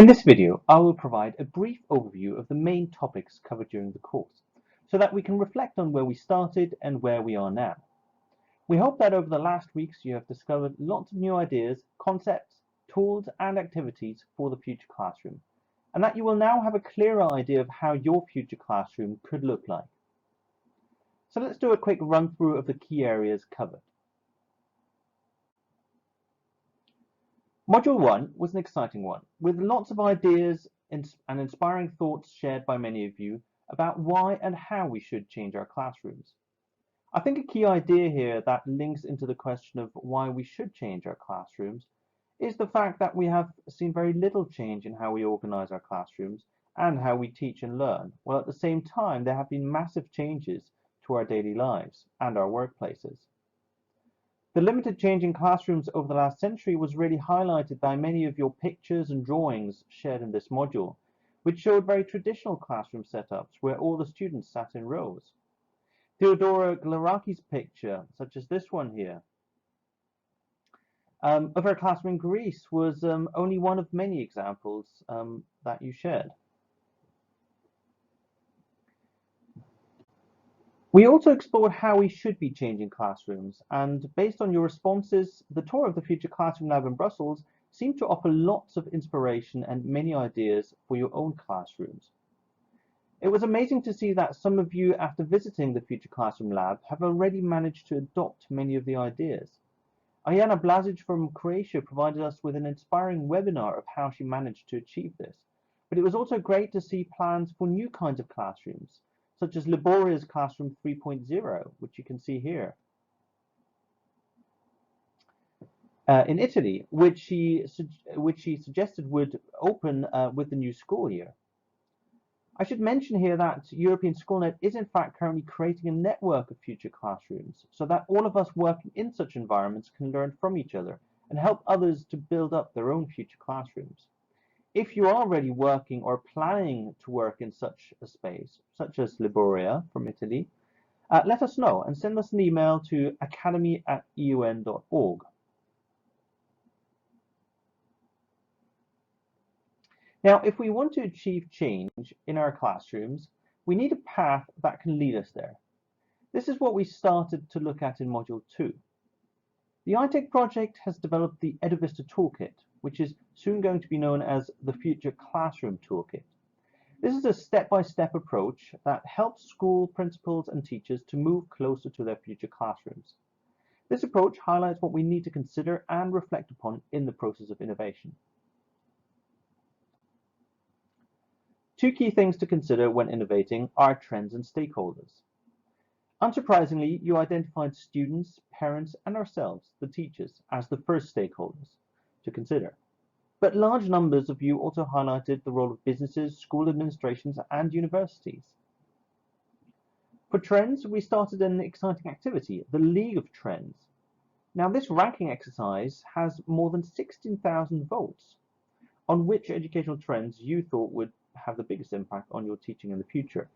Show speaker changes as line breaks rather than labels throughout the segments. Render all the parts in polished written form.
In this video, I will provide a brief overview of the main topics covered during the course, so that we can reflect on where we started and where we are now. We hope that over the last weeks you have discovered lots of new ideas, concepts, tools and activities for the future classroom, and that you will now have a clearer idea of how your future classroom could look like. So let's do a quick run through of the key areas covered. Module 1 was an exciting one, with lots of ideas and inspiring thoughts shared by many of you about why and how we should change our classrooms. I think a key idea here that links into the question of why we should change our classrooms is the fact that we have seen very little change in how we organize our classrooms and how we teach and learn, while at the same time there have been massive changes to our daily lives and our workplaces. The limited change in classrooms over the last century was really highlighted by many of your pictures and drawings shared in this module, which showed very traditional classroom setups where all the students sat in rows. Theodora Glaraki's picture, such as this one here, of her classroom in Greece was only one of many examples that you shared. We also explored how we should be changing classrooms, and based on your responses, the tour of the Future Classroom Lab in Brussels seemed to offer lots of inspiration and many ideas for your own classrooms. It was amazing to see that some of you, after visiting the Future Classroom Lab, have already managed to adopt many of the ideas. Ayana Blazic from Croatia provided us with an inspiring webinar of how she managed to achieve this, but it was also great to see plans for new kinds of classrooms, such as Liboria's Classroom 3.0, which you can see here, in Italy, which she suggested would open with the new school year. I should mention here that European SchoolNet is in fact currently creating a network of future classrooms, so that all of us working in such environments can learn from each other and help others to build up their own future classrooms. If you are already working or planning to work in such a space, such as Liboria from Italy, let us know and send us an email to academy@eun.org. Now, if we want to achieve change in our classrooms, we need a path that can lead us there. This is what we started to look at in Module 2. The iTech project has developed the EduVista Toolkit, which is soon going to be known as the Future Classroom Toolkit. This is a step-by-step approach that helps school principals and teachers to move closer to their future classrooms. This approach highlights what we need to consider and reflect upon in the process of innovation. Two key things to consider when innovating are trends and stakeholders. Unsurprisingly, you identified students, parents, and ourselves, the teachers, as the first stakeholders to consider. But large numbers of you also highlighted the role of businesses, school administrations, and universities. For trends, we started an exciting activity, the League of Trends. Now, this ranking exercise has more than 16,000 votes on which educational trends you thought would have the biggest impact on your teaching in the future.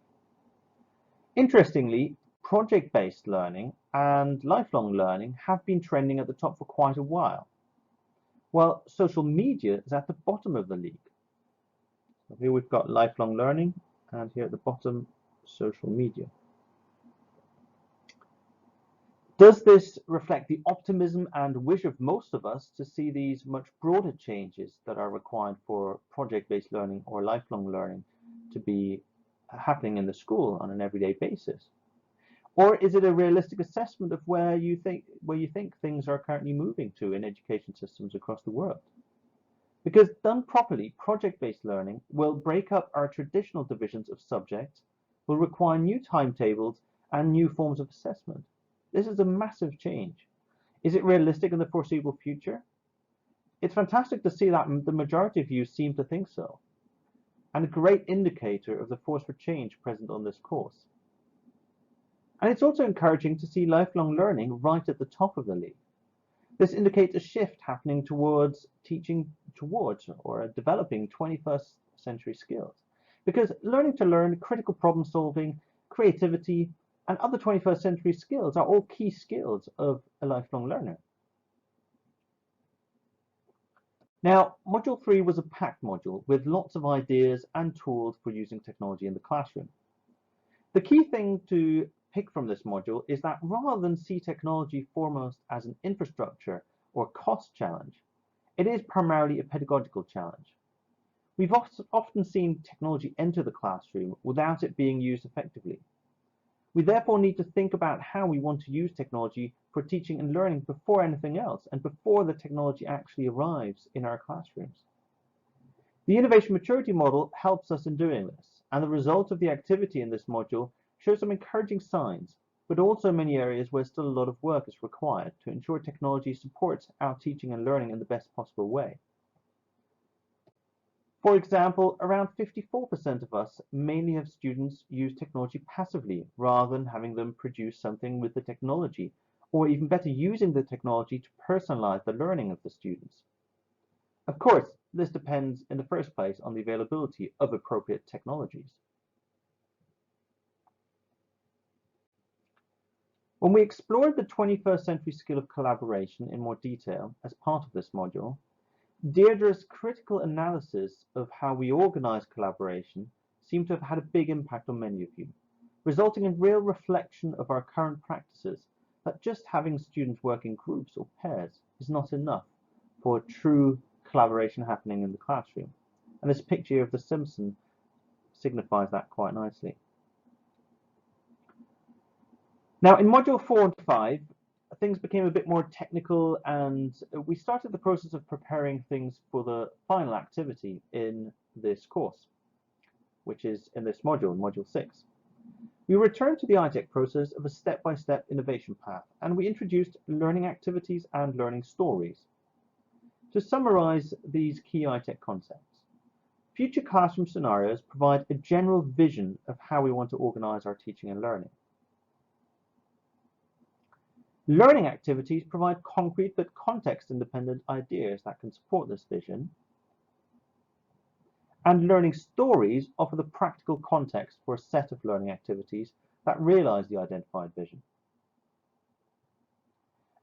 Interestingly, project-based learning and lifelong learning have been trending at the top for quite a while, while social media is at the bottom of the league. So here we've got lifelong learning, and here at the bottom, social media. Does this reflect the optimism and wish of most of us to see these much broader changes that are required for project-based learning or lifelong learning to be happening in the school on an everyday basis? Or is it a realistic assessment of where you think things are currently moving to in education systems across the world? Because done properly, project-based learning will break up our traditional divisions of subjects, will require new timetables and new forms of assessment. This is a massive change. Is it realistic in the foreseeable future? It's fantastic to see that the majority of you seem to think so, and a great indicator of the force for change present on this course. And it's also encouraging to see lifelong learning right at the top of the league. This indicates a shift happening towards teaching towards or developing 21st century skills. Because learning to learn, critical problem solving, creativity, and other 21st century skills are all key skills of a lifelong learner. Now, Module 3 was a packed module with lots of ideas and tools for using technology in the classroom. The key thing to pick from this module is that rather than see technology foremost as an infrastructure or cost challenge, it is primarily a pedagogical challenge. We've often seen technology enter the classroom without it being used effectively. We therefore need to think about how we want to use technology for teaching and learning before anything else and before the technology actually arrives in our classrooms. The innovation maturity model helps us in doing this, and the result of the activity in this module shows some encouraging signs, but also many areas where still a lot of work is required to ensure technology supports our teaching and learning in the best possible way. For example, around 54% of us mainly have students use technology passively rather than having them produce something with the technology, or even better, using the technology to personalize the learning of the students. Of course, this depends in the first place on the availability of appropriate technologies. When we explored the 21st century skill of collaboration in more detail as part of this module, Deirdre's critical analysis of how we organize collaboration seemed to have had a big impact on many of you, resulting in real reflection of our current practices that just having students work in groups or pairs is not enough for true collaboration happening in the classroom. And this picture of the Simpson signifies that quite nicely. Now, in Module 4 and 5, things became a bit more technical, and we started the process of preparing things for the final activity in this course, which is in this module, Module 6. We returned to the ITEC process of a step-by-step innovation path, and we introduced learning activities and learning stories. To summarize these key ITEC concepts, future classroom scenarios provide a general vision of how we want to organize our teaching and learning. Learning activities provide concrete but context-independent ideas that can support this vision. And learning stories offer the practical context for a set of learning activities that realize the identified vision.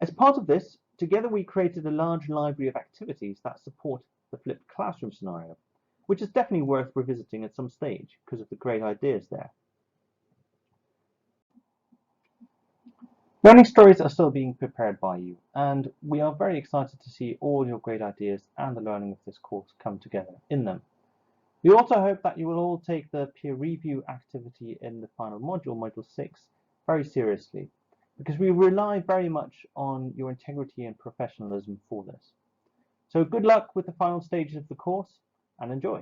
As part of this, together we created a large library of activities that support the flipped classroom scenario, which is definitely worth revisiting at some stage because of the great ideas there. Learning stories are still being prepared by you, and we are very excited to see all your great ideas and the learning of this course come together in them. We also hope that you will all take the peer review activity in the final module, Module 6, very seriously, because we rely very much on your integrity and professionalism for this. So good luck with the final stages of the course, and enjoy.